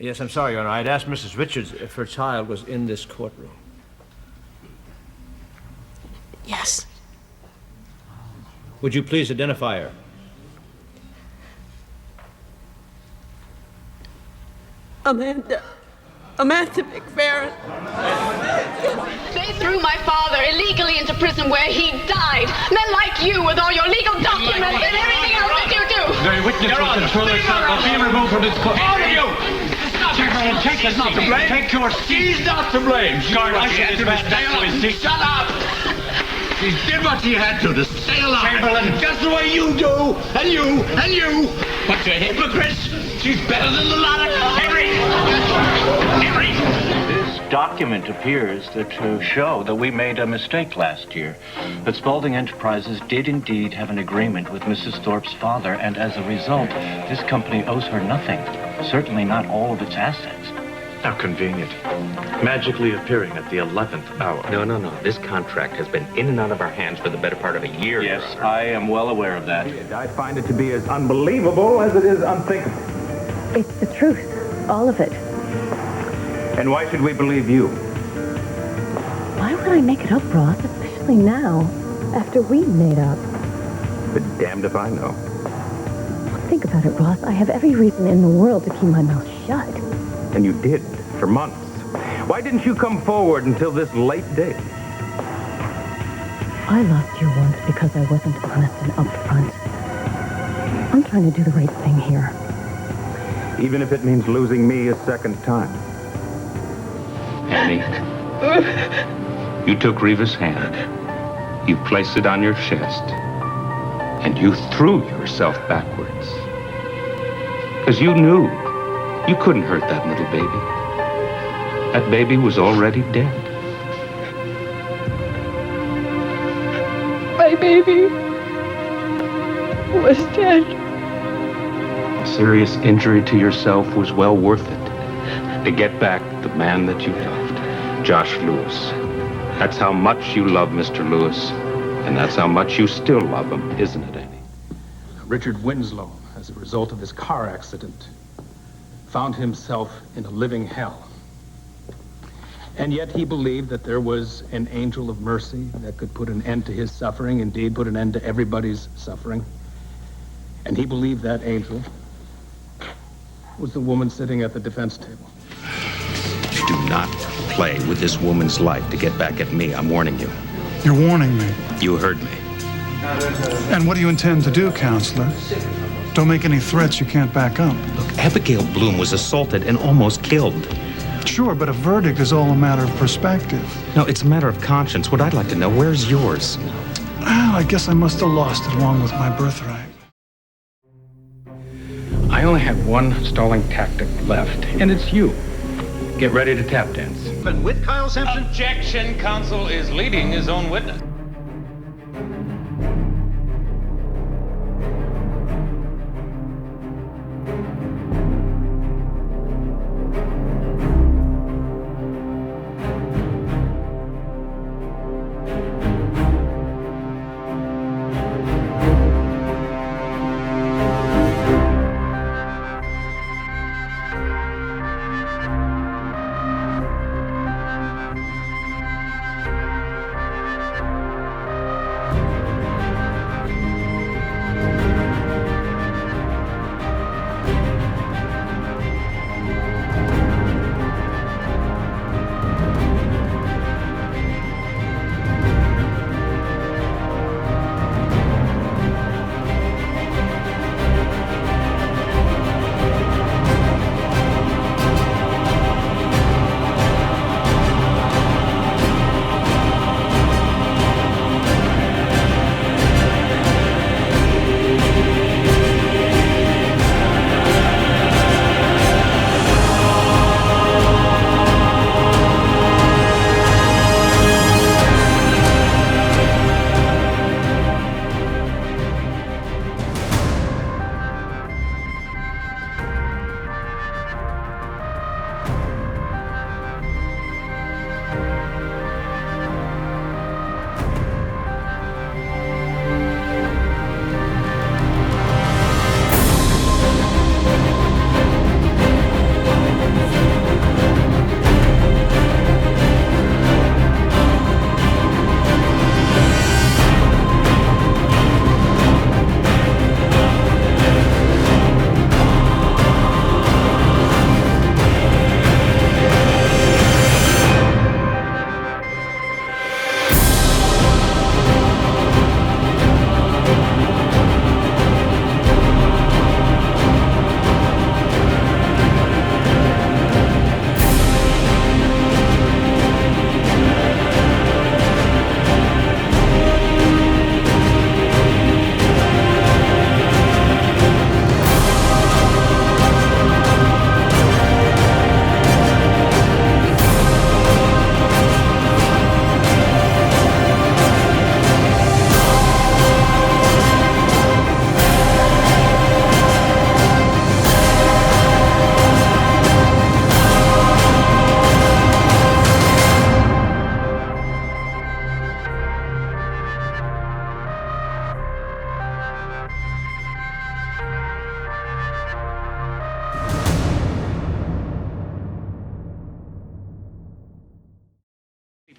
Yes, I'm sorry, Your Honor. I'd asked Mrs. Richards if her child was in this courtroom. Yes. Would you please identify her? Amanda McFerrin. They threw my father illegally into prison where he died. Men like you with all your legal documents and everything else that you do. The witness will control herself. Be removed from this court. All of you! Gentlemen, take your seat. Take your seat. She's not to blame. I should disrespect to his seat. Shut up! She did what she had to stay alive. Chamberlain. Just the way you do, and you, and you. But you're hypocrites. She's better than the lot of Henry. This document appears to show that we made a mistake last year. That Spaulding Enterprises did indeed have an agreement with Mrs. Thorpe's father, and as a result, this company owes her nothing. Certainly not all of its assets. How convenient. Magically appearing at the 11th hour. No. This contract has been in and out of our hands for the better part of a year. Yes, I am well aware of that. I find it to be as unbelievable as it is unthinkable. It's the truth. All of it. And why should we believe you? Why would I make it up, Ross? Especially now, after we've made up. But damned if I know. Think about it, Ross. I have every reason in the world to keep my mouth shut. And you did, for months. Why didn't you come forward until this late date? I lost you once because I wasn't honest and upfront. I'm trying to do the right thing here. Even if it means losing me a second time. Annie, you took Reva's hand. You placed it on your chest. And you threw yourself backwards. Because you knew you couldn't hurt that little baby. That baby was already dead. My baby was dead. A serious injury to yourself was well worth it. To get back the man that you loved, Josh Lewis. That's how much you love Mr. Lewis. And that's how much you still love him, isn't it, Annie? Richard Winslow, as a result of his car accident, found himself in a living hell. And yet he believed that there was an angel of mercy that could put an end to his suffering, indeed put an end to everybody's suffering. And he believed that angel was the woman sitting at the defense table. Do not play with this woman's life to get back at me. I'm warning you. You're warning me. You heard me. And what do you intend to do, counselor? Don't make any threats you can't back up. Look, Abigail Bloom was assaulted and almost killed. Sure, but a verdict is all a matter of perspective. No, it's a matter of conscience. What I'd like to know, where's yours? Well, I guess I must have lost it along with my birthright. I only have one stalling tactic left, and it's you. Get ready to tap dance. But with Kyle Sampson? Objection. Counsel is leading his own witness.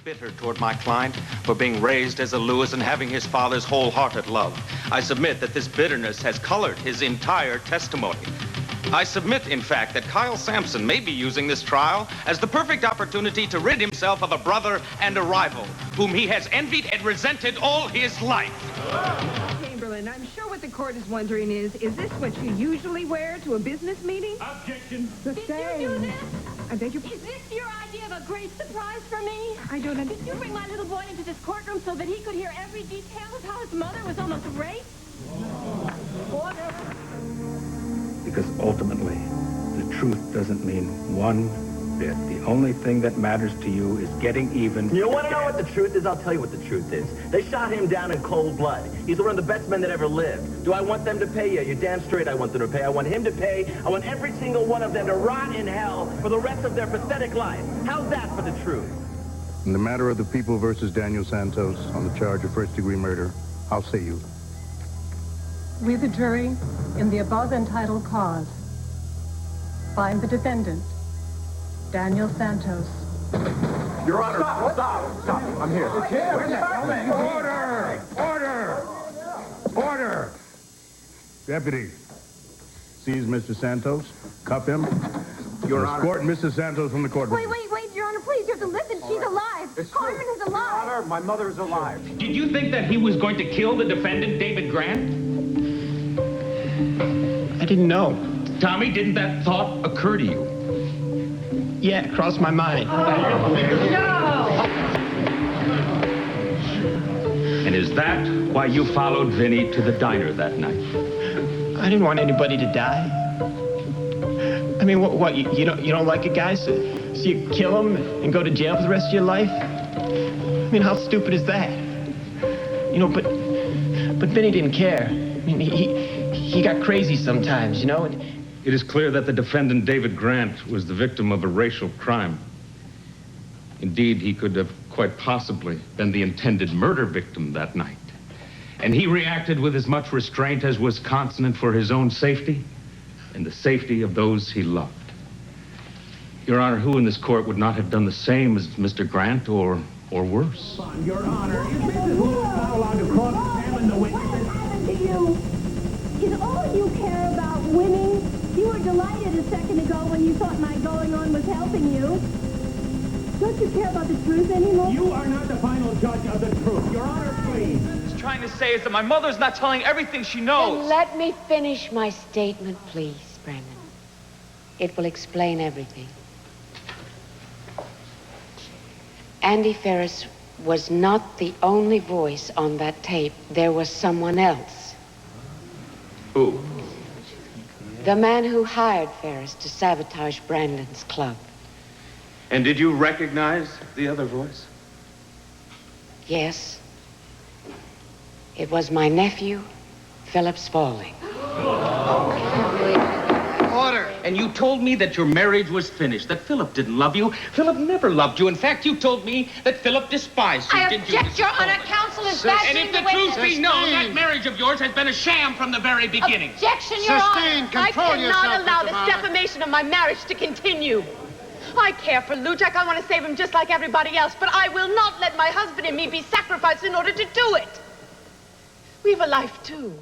bitter toward my client for being raised as a Lewis and having his father's wholehearted love. I submit that this bitterness has colored his entire testimony. I submit, in fact, that Kyle Sampson may be using this trial as the perfect opportunity to rid himself of a brother and a rival whom he has envied and resented all his life. Chamberlain, I'm sure what the court is wondering is this what you usually wear to a business meeting? Objection. The Did same. you do this? I beg your Is this your idea of a great surprise for me? I don't Did understand. you bring my little boy into this courtroom so that he could hear every detail of how his mother was almost raped? Order. Because ultimately, the truth doesn't mean one bit. The only thing that matters to you is getting even. You want to know what the truth is? I'll tell you what the truth is. They shot him down in cold blood. He's one of the best men that ever lived. Do I want them to pay? Yeah, you're damn straight I want them to pay. I want him to pay. I want every single one of them to rot in hell for the rest of their pathetic life. How's that for the truth? In the matter of the people versus Daniel Santos on the charge of first-degree murder, I'll say you. We, the jury, in the above entitled cause, find the defendant, Daniel Santos. Your Honor, stop. I'm here. Order! Deputy, seize Mr. Santos, cuff him. Your Honor. Escort Mrs. Santos from the courtroom. Wait, Your Honor, please, you have to listen. She's alive. Carmen is alive. Your Honor, my mother is alive. Did you think that he was going to kill the defendant, David Grant? I didn't know. Tommy, didn't that thought occur to you? Yeah, it crossed my mind. And is that why you followed Vinny to the diner that night? I didn't want anybody to die. I mean, what you don't like a guy, so you kill him and go to jail for the rest of your life? I mean, how stupid is that? You know, but Vinny didn't care. I mean, he got crazy sometimes, you know? And It is clear that the defendant, David Grant, was the victim of a racial crime. Indeed, he could have quite possibly been the intended murder victim that night. And he reacted with as much restraint as was consonant for his own safety and the safety of those he loved. Your Honor, who in this court would not have done the same as Mr. Grant or worse? Your Honor, is Mrs. Lewis not allowed to cross-examine the witnesses? What happened to you? Is all you care about winning? You were delighted a second ago when you thought my going on was helping you. Don't you care about the truth anymore? You are not the final judge of the truth. Your Honor, please. What he's trying to say is that my mother's not telling everything she knows. Then let me finish my statement, please, Brennan. It will explain everything. Andy Ferris was not the only voice on that tape. There was someone else. Who? The man who hired Ferris to sabotage Brandon's club. And did you recognize the other voice? Yes. It was my nephew, Philip Spaulding. Order! And you told me that your marriage was finished, that Philip didn't love you. Philip never loved you. In fact, you told me that Philip despised you, I didn't you? object, Your Honor. Counsel is And bashing if the the truth witness. be known, that marriage of yours has been a sham from the very beginning. Objection, Your Honor. I cannot yourself, allow Mr. this Mahler. defamation of my marriage to continue. I care for Lou Jack. I want to save him just like everybody else, but I will not let my husband and me be sacrificed in order to do it. We have a life, too.